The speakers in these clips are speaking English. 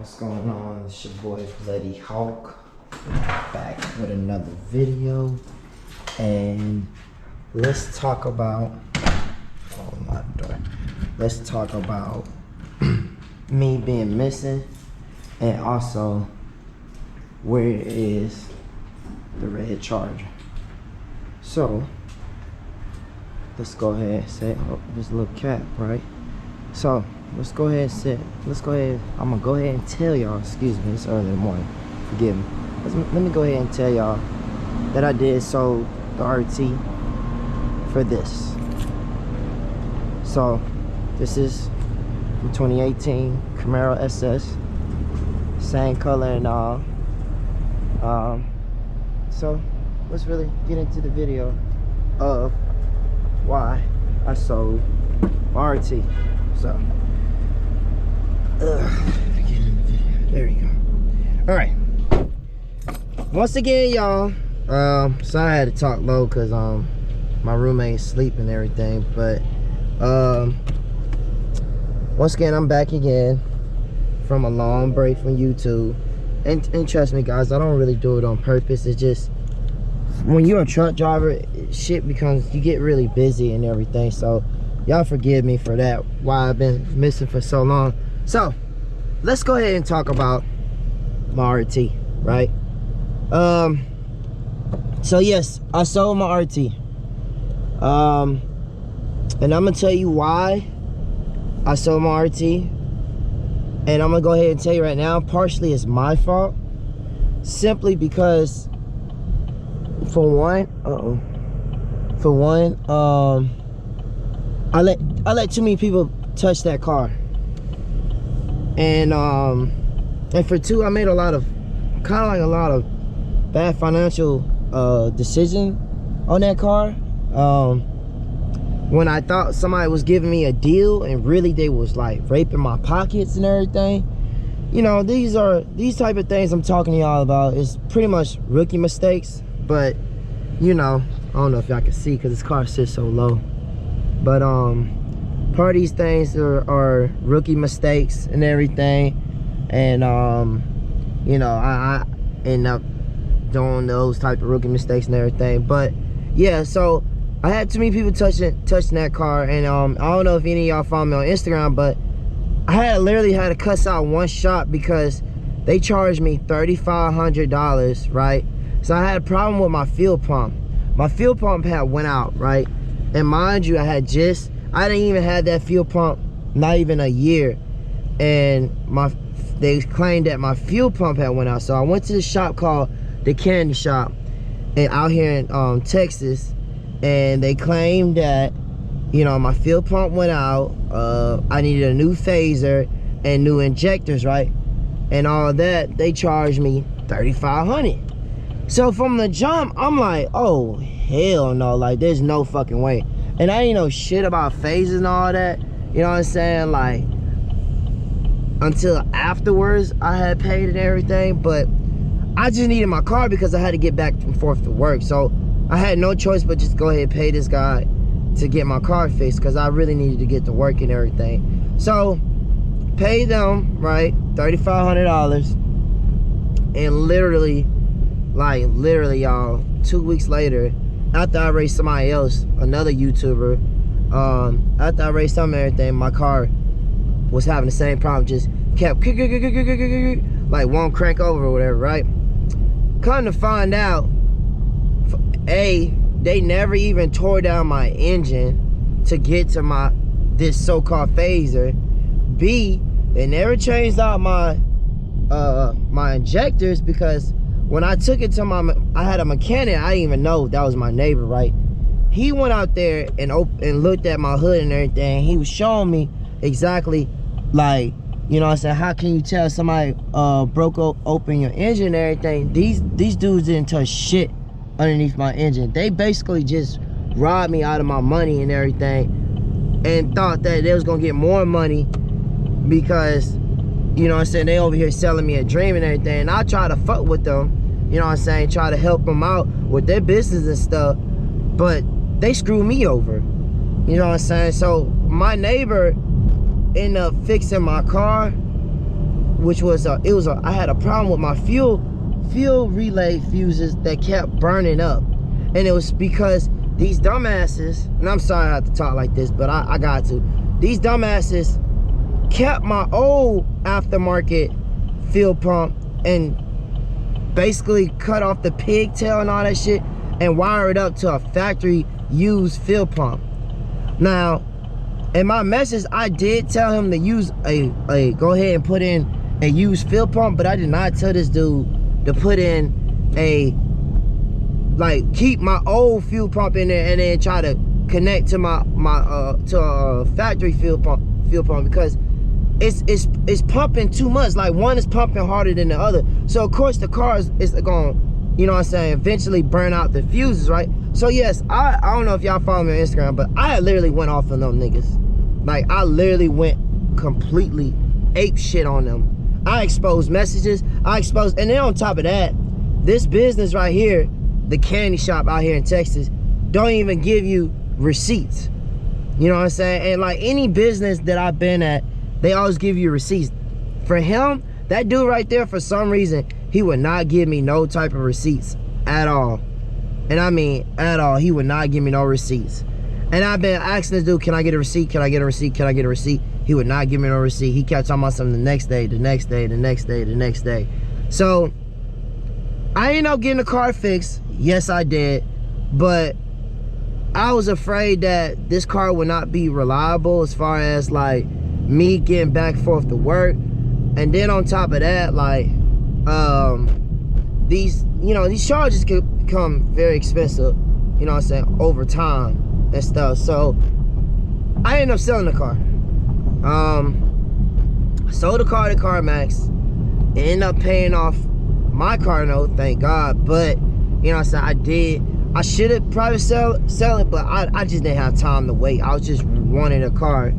What's going on? It's your boy Bloody Hawk, back with another video, and let's talk about me being missing, and also where is the red Charger. So let's go ahead and set up this little cap, right? So let's go ahead and I'm gonna go ahead and tell y'all, excuse me, it's early in the morning, forgive me. Let me go ahead and tell y'all that I did sold the RT for this. So this is from 2018 Camaro SS, same color and all. So let's really get into the video of why I sold my RT. So there you go. All right, once again, y'all, so I had to talk low because my roommate's sleeping and everything, but once again, I'm back again from a long break from YouTube, and trust me guys, I don't really do it on purpose. It's just when you're a truck driver, shit becomes, you get really busy and everything, so y'all forgive me for that, why I've been missing for so long. So let's go ahead and talk about my RT, right? So yes, I sold my RT, and I'm gonna tell you why I sold my RT, and I'm gonna go ahead and tell you right now, partially it's my fault, simply because for one, I let too many people touch that car, and for two, I made a lot of bad financial decision on that car. When I thought somebody was giving me a deal, and really they was like raping my pockets and everything. You know, these type of things I'm talking to y'all about is pretty much rookie mistakes. But you know, I don't know if y'all can see because this car sits so low, but part of these things are rookie mistakes and everything, and you know, I end up doing those type of rookie mistakes and everything. But yeah, so I had too many people touching that car, and I don't know if any of y'all follow me on Instagram, but I literally had to cuss out one shop because they charged me $3,500, right? So I had a problem with my fuel pump. My fuel pump had went out, right? And mind you, I didn't even have that fuel pump not even a year, and they claimed that my fuel pump had went out. So I went to the shop called the Candy Shop, and out here in Texas, and they claimed that, you know, my fuel pump went out, I needed a new phaser and new injectors, right? And all of that, they charged me $3,500. So from the jump, I'm like, oh hell no, like there's no fucking way. And I didn't know shit about phasers and all that, you know what I'm saying, like until afterwards I had paid and everything. But I just needed my car because I had to get back and forth to work, so I had no choice but just go ahead and pay this guy to get my car fixed because I really needed to get to work and everything. So pay them, right, $3,500, and literally y'all, 2 weeks later, after I raced somebody else, another YouTuber, after I raced them and everything, my car was having the same problem, just kept like won't crank over or whatever, right? Come to find out, A, they never even tore down my engine to get to this so-called phaser. B, they never changed out my injectors, because when I took it to I had a mechanic, I didn't even know that was my neighbor, right? He went out there and looked at my hood and everything. He was showing me exactly, like, you know what I'm saying, how can you tell somebody broke open your engine and everything? These dudes didn't touch shit underneath my engine. They basically just robbed me out of my money and everything, and thought that they was gonna get more money because, you know what I'm saying, they over here selling me a dream and everything. And I try to fuck with them, you know what I'm saying, try to help them out with their business and stuff, but they screwed me over, you know what I'm saying. So my neighbor ended up fixing my car, which was I had a problem with my fuel relay fuses that kept burning up, and it was because these dumbasses, and I'm sorry I have to talk like this, but I got to. These dumbasses kept my old aftermarket fuel pump and basically cut off the pigtail and all that shit and wire it up to a factory used fuel pump. Now, in my message, I did tell him to use go ahead and put in a used fuel pump, but I did not tell this dude to put in keep my old fuel pump in there and then try to connect to my factory fuel pump because it's pumping too much. Like, one is pumping harder than the other, so of course the car is going, you know what I'm saying, eventually burn out the fuses, right? So yes, I don't know if y'all follow me on Instagram, but I literally went off on them niggas. Like, I literally went completely ape shit on them. I exposed messages, and then on top of that, this business right here, the candy shop out here in Texas, don't even give you receipts. You know what I'm saying? And like any business that I've been at, they always give you receipts. For him, that dude right there, for some reason, he would not give me no type of receipts at all. And I mean at all. He would not give me no receipts. And I've been asking this dude, can I get a receipt? Can I get a receipt? Can I get a receipt? He would not give me no receipt. He kept talking about something the next day, the next day, the next day, the next day. So I ended up getting the car fixed. Yes, I did. But I was afraid that this car would not be reliable as far as like me getting back and forth to work. And then on top of that, like these charges could become very expensive, you know what I'm saying, over time and stuff. So I ended up selling the car. Sold the car to CarMax, ended up paying off my car note, thank God. But you know what I'm saying, I should have probably sell it, but I just didn't have time to wait. I was just wanting a car,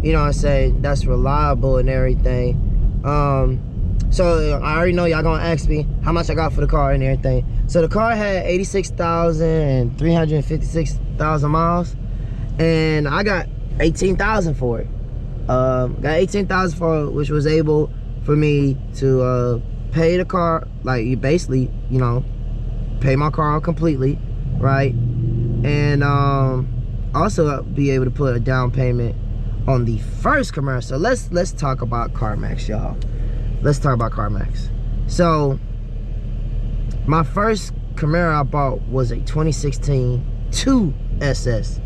you know what I'm saying, that's reliable and everything. So I already know y'all gonna ask me how much I got for the car and everything. So the car had 86,356,000 miles, and I got 18,000 for it. Got 18,000 for it, which was able for me to pay the car, like, you basically, you know, pay my car out completely, right? And also be able to put a down payment on the first Camaro. So let's talk about CarMax, y'all. Let's talk about CarMax. So my first Camaro I bought was a 2016 2SS,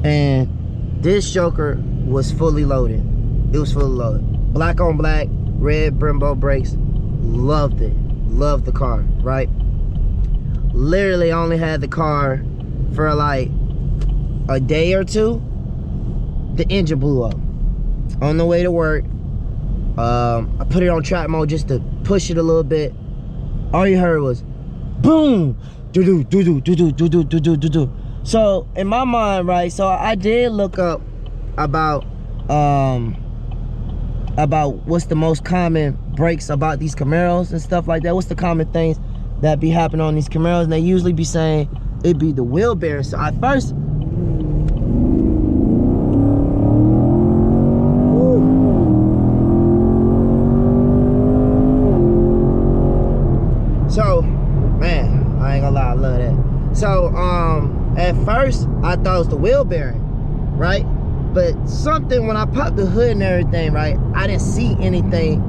and this joker was fully loaded. It was fully loaded, black on black, red Brembo brakes. Loved it, loved the car, right? Literally only had the car for like a day or two. The engine blew up on the way to work. I put it on track mode just to push it a little bit. All you heard was boom, do do do do do do do do do do do. So in my mind, right, so I did look up about what's the most common breaks about these Camaros and stuff like that. What's the common things that be happening on these Camaros? And they usually be saying it'd be the wheel bearing. So at first, so man, I ain't gonna lie, I love that. So at first I thought it was the wheel bearing, right? But something, when I popped the hood and everything, right, I didn't see anything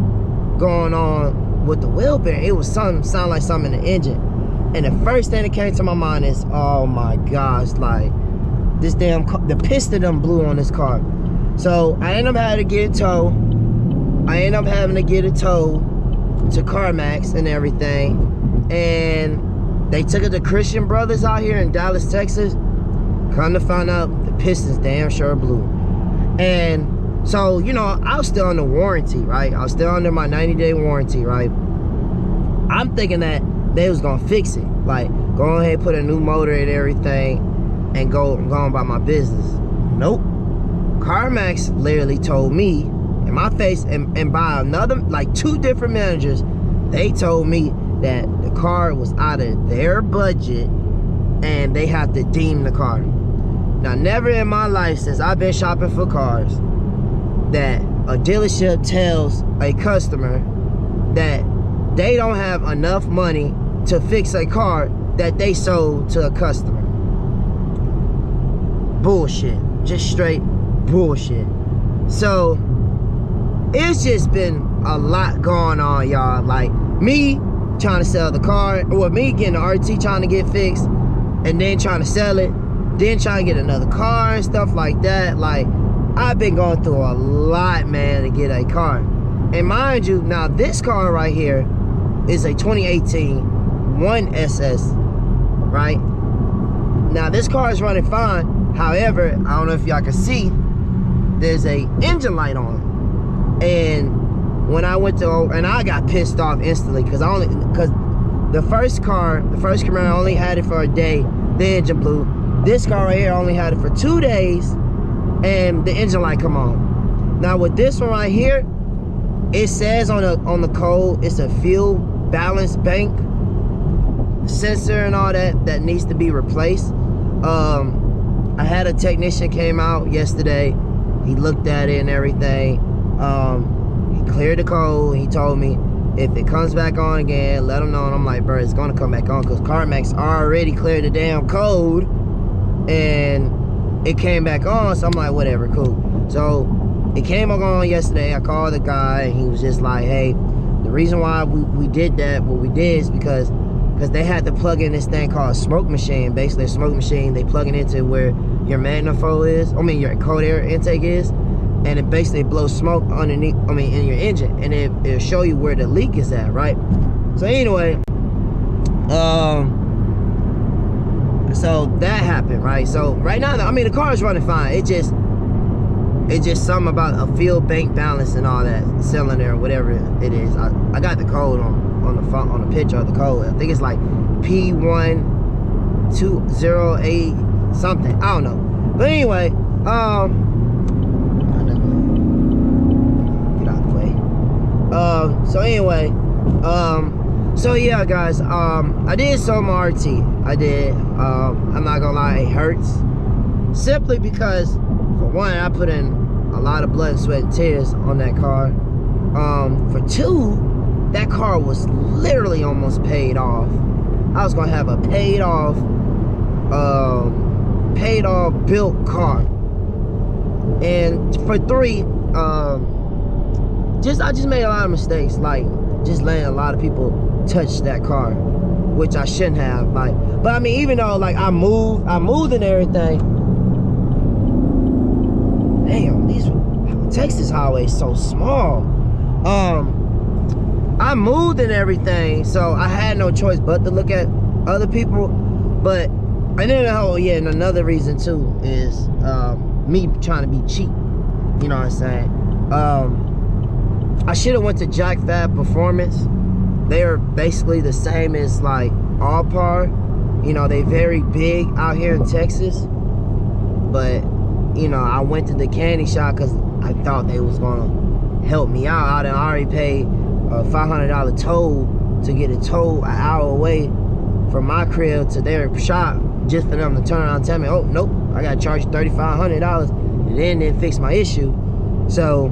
going on with the wheel bearing. It was sound like something in the engine. And the first thing that came to my mind is, oh my gosh, like this damn the piston done blew on this car. So I ended up having to get it towed. To CarMax and everything. And they took it to Christian Brothers out here in Dallas, Texas. Come to find out, the pistons damn sure blew. And so, you know, I was still under warranty, right? I was still under my 90-day warranty, right? I'm thinking that they was gonna fix it, like go ahead, put a new motor and everything, and go on about my business. Nope. CarMax literally told me in my face, and by another, like 2 different managers, they told me that the car was out of their budget and they have to deem the car. Now, never in my life since I've been shopping for cars that a dealership tells a customer that they don't have enough money to fix a car that they sold to a customer. Bullshit. Just straight bullshit. So it's just been a lot going on, y'all. Like me trying to sell the car, or me getting the RT trying to get fixed, and then trying to sell it, then trying to get another car and stuff like that. Like, I've been going through a lot, man, to get a car. And mind you, now this car right here is a 2018 1SS, right? Now this car is running fine. However, I don't know if y'all can see, there's a engine light on. And when I went to, and I got pissed off instantly, because the first Camaro only had it for a day, the engine blew. This car right here only had it for 2 days, and the engine light come on. Now with this one right here, it says on the code, it's a fuel balance bank sensor and all that needs to be replaced. I had a technician came out yesterday. He looked at it and everything. He cleared the code. He told me if it comes back on again, let him know. And I'm like, bro, it's gonna come back on, because CarMax already cleared the damn code and it came back on. So I'm like, whatever, cool. So it came back on yesterday. I called the guy and he was just like, hey, the reason why we did that, what we did, is because they had to plug in this thing called a smoke machine. Basically a smoke machine, they plug it into where your manifold is, your cold air intake is, and it basically blows smoke underneath, in your engine, and it'll show you where the leak is at, right? So anyway, so that happened, right? So right now, the car is running fine. It's just something about a fuel bank balance and all that cylinder or whatever it is. I got the code on the phone, on the picture of the code. I think it's like P1208 something. I don't know. But anyway, get out of the way. So anyway, so yeah, guys, I did sell my RT. I did. I'm not gonna lie, it hurts. Simply because, for one, I put in a lot of blood, sweat, and tears on that car. For two, that car was literally almost paid off. I was gonna have a paid off built car. And for three, I just made a lot of mistakes, like just letting a lot of people touch that car, which I shouldn't have. Like, but even though like I moved and everything. Damn, these Texas highways so small. I moved and everything, so I had no choice but to look at other people. But and then and another reason too is me trying to be cheap. You know what I'm saying? I should have went to Jack Fab Performance. They're basically the same as like All Par. You know, they very big out here in Texas. But I went to the candy shop because I thought they was gonna help me out. I already paid a $500 toll to get a toll an hour away from my crib to their shop, just for them to turn around and tell me, oh nope, I gotta charge you $3,500, and then they fix my issue. So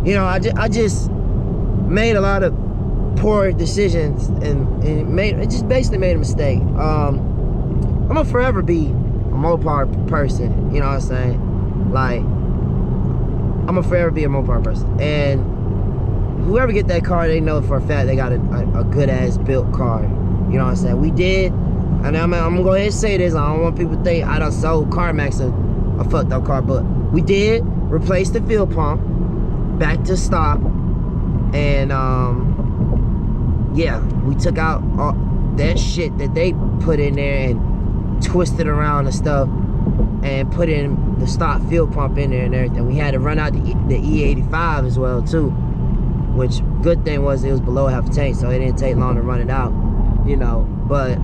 I just made a lot of poor decisions, and it just basically made a mistake. I'm gonna forever be a Mopar person, you know what I'm saying? Like, I'm gonna forever be a Mopar person, and whoever get that car, they know for a fact they got a good ass built car. You know what I'm saying? We did, and I'm gonna go ahead and say this. I don't want people to think I done sold CarMax a fucked up car, but we did replace the fuel pump back to stock, and yeah, we took out all that shit that they put in there and twisted around and stuff, and put in the stock fuel pump in there and everything. We had to run out the E85 as well too, which good thing was it was below half a tank, so it didn't take long to run it out, but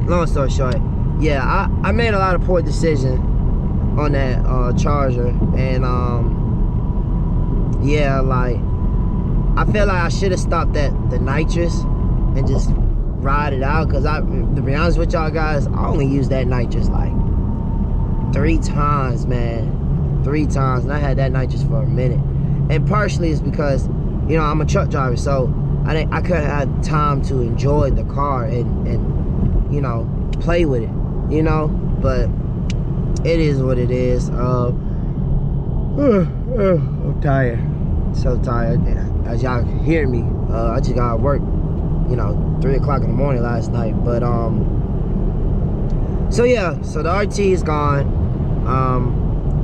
long story short, yeah, I made a lot of poor decisions on that Charger, and yeah, like I feel like I should have stopped at the nitrous and just ride it out, because to be honest with y'all guys, I only used that nitrous like 3 times, man. 3 times, and I had that night just for a minute. And partially it's because, you know, I'm a truck driver, so I couldn't have time to enjoy the car and you know, play with it, you know. But it is what it is. I'm tired, so tired. As y'all can hear me, I just got to work, you know, 3 o'clock in the morning last night. But so yeah, so the RT is gone.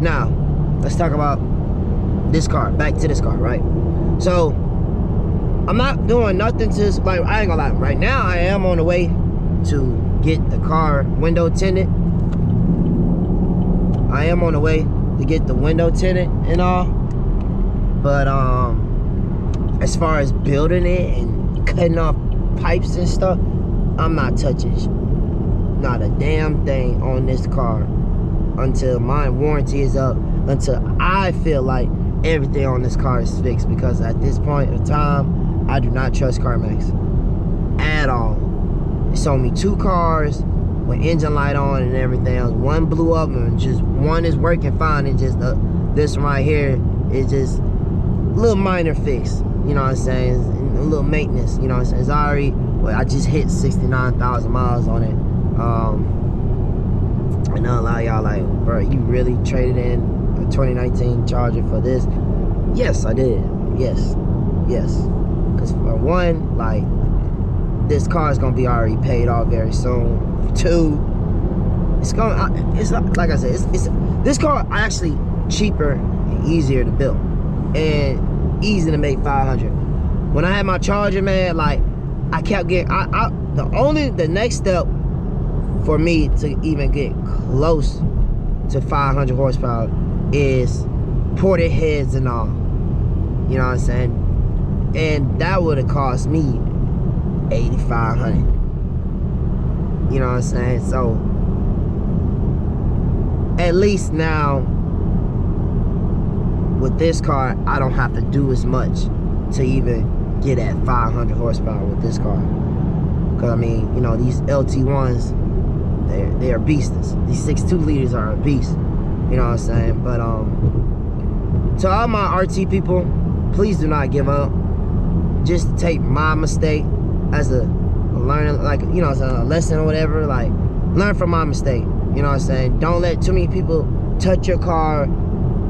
Now let's talk about this car. Back to this car, right? So I'm not doing nothing to, like, I ain't gonna lie, right now I am on the way to get the car window tinted. I am on the way to get the window tinted and all, but as far as building it and cutting off pipes and stuff, I'm not touching not a damn thing on this car until my warranty is up, until I feel like everything on this car is fixed, because at this point in time I do not trust CarMax at all. They sold me 2 cars with engine light on and everything else. One blew up and just one is working fine, and just this one right here is just a little minor fix, you know what I'm saying, a little maintenance, you know what I'm saying. It's already, well, I just hit 69,000 miles on it. And a lot of y'all like, bro, you really traded in a 2019 Charger for this? Yes, I did. Yes, because for one, like, this car is gonna be already paid off very soon. For 2, it's like I said, it's this car actually cheaper and easier to build and easy to make 500. When I had my Charger, man, like, I kept getting the next step for me to even get close to 500 horsepower is ported heads and all, you know what I'm saying, and that would have cost me 8,500, you know what I'm saying. So at least now with this car, I don't have to do as much to even get at 500 horsepower with this car, because I mean, you know, these LT1s, they are beasts. These 6.2 liters are a beast, you know what I'm saying. But to all my RT people, please do not give up. Just take my mistake as a learning, like, you know, as a lesson or whatever. Like, learn from my mistake, you know what I'm saying. Don't let too many people touch your car.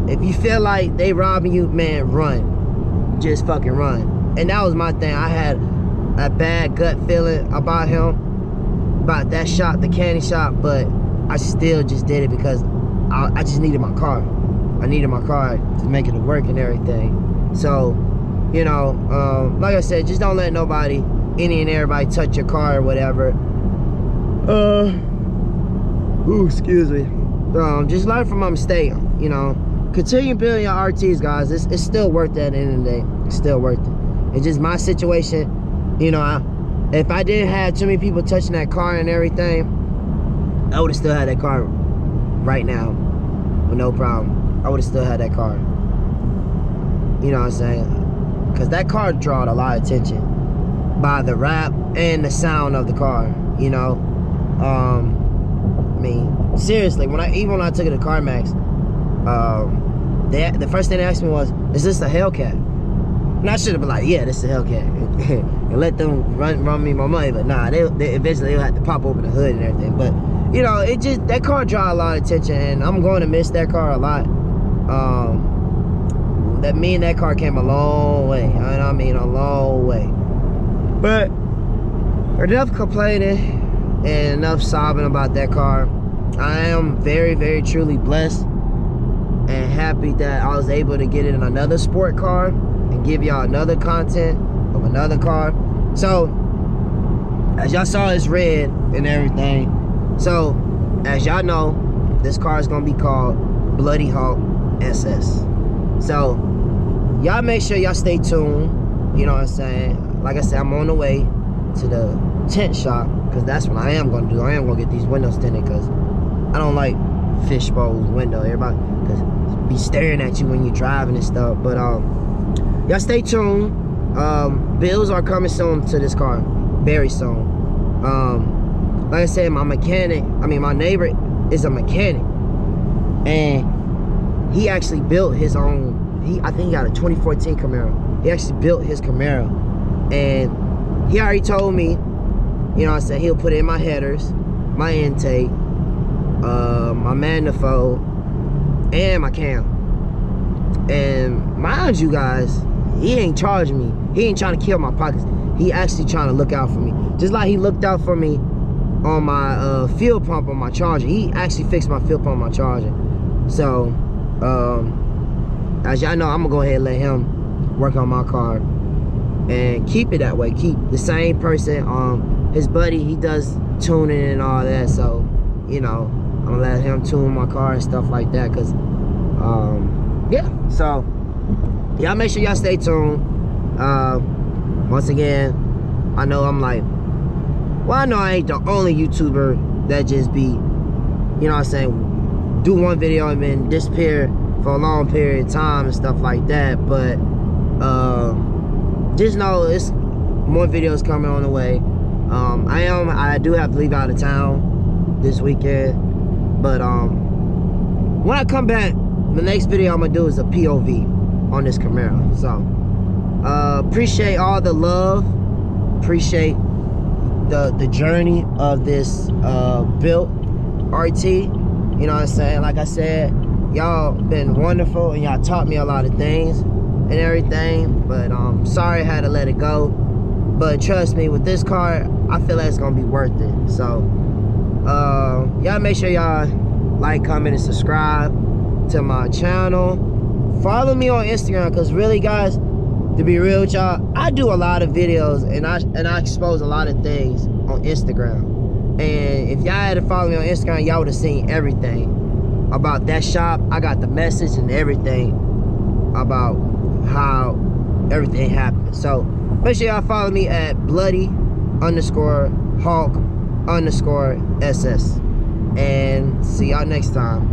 If you feel like they robbing you, man, run. Just fucking run. And that was my thing. I had a bad gut feeling about him, about that shop, the candy shop, but I still just did it because I just needed my car. I needed my car to make it work and everything. So, you know, like I said, just don't let nobody, any and everybody, touch your car or whatever. Ooh, excuse me. Just learn from my mistake, you know. Continue building your RTs, guys. It's still worth it at the end of the day. It's still worth it. It's just my situation, you know. If I didn't have too many people touching that car and everything, I would have still had that car right now with no problem. I would have still had that car. You know what I'm saying? Because that car drawed a lot of attention by the rap and the sound of the car, you know. I mean, seriously, when I took it to CarMax, the first thing they asked me was, is this a Hellcat? And I should have been like, yeah, this is a Hellcat. And let them run me my money. But nah, they eventually they'll have to pop open the hood and everything. But, you know, it just, that car drew a lot of attention, and I'm going to miss that car a lot. Me and that car came a long way. I mean, a long way. But enough complaining and enough sobbing about that car. I am very, very truly blessed and happy that I was able to get in another sport car and give y'all another content of another car. So, as y'all saw, it's red and everything. So, as y'all know, this car is gonna be called Bloody Hawk SS. So, y'all make sure y'all stay tuned. You know what I'm saying? Like I said, I'm on the way to the tint shop, because that's what I am gonna do. I am gonna get these windows tinted, because I don't like fishbowls window. Everybody be staring at you when you're driving and stuff. But y'all stay tuned. Bills are coming soon to this car, very soon. Like I said, my neighbor is a mechanic, and he actually built his own. I think he got a 2014 Camaro. He actually built his Camaro, and he already told me, you know, I said he'll put it in my headers, my intake, my manifold, and my cam. And mind you guys, he ain't charging me. He ain't trying to kill my pockets. He actually trying to look out for me, just like he looked out for me on my fuel pump on my charger. He actually fixed my fuel pump on my charger. So as y'all know, I'm gonna go ahead and let him work on my car and keep it that way. Keep the same person. His buddy, he does tuning and all that, so you know, I'm gonna let him tune my car and stuff like that. Cause yeah, so y'all make sure y'all stay tuned. Once again, I know I'm like, well, I know I ain't the only YouTuber that just be, you know what I'm saying, do one video and then disappear for a long period of time and stuff like that. But just know it's more videos coming on the way. I do have to leave out of town this weekend, but when I come back, the next video I'm gonna do is a POV on this Camaro. So appreciate all the love, appreciate the journey of this built RT. You know what I'm saying? Like I said, y'all been wonderful and y'all taught me a lot of things and everything, but sorry I had to let it go. But trust me, with this car, I feel like it's gonna be worth it. So y'all make sure y'all like, comment, and subscribe to my channel. Follow me on Instagram, because really guys, to be real with y'all, I do a lot of videos and I expose a lot of things on Instagram. And if y'all had to follow me on Instagram, y'all would have seen everything about that shop. I got the message and everything about how everything happened. So make sure y'all follow me at bloody_hawk_ss. And see y'all next time.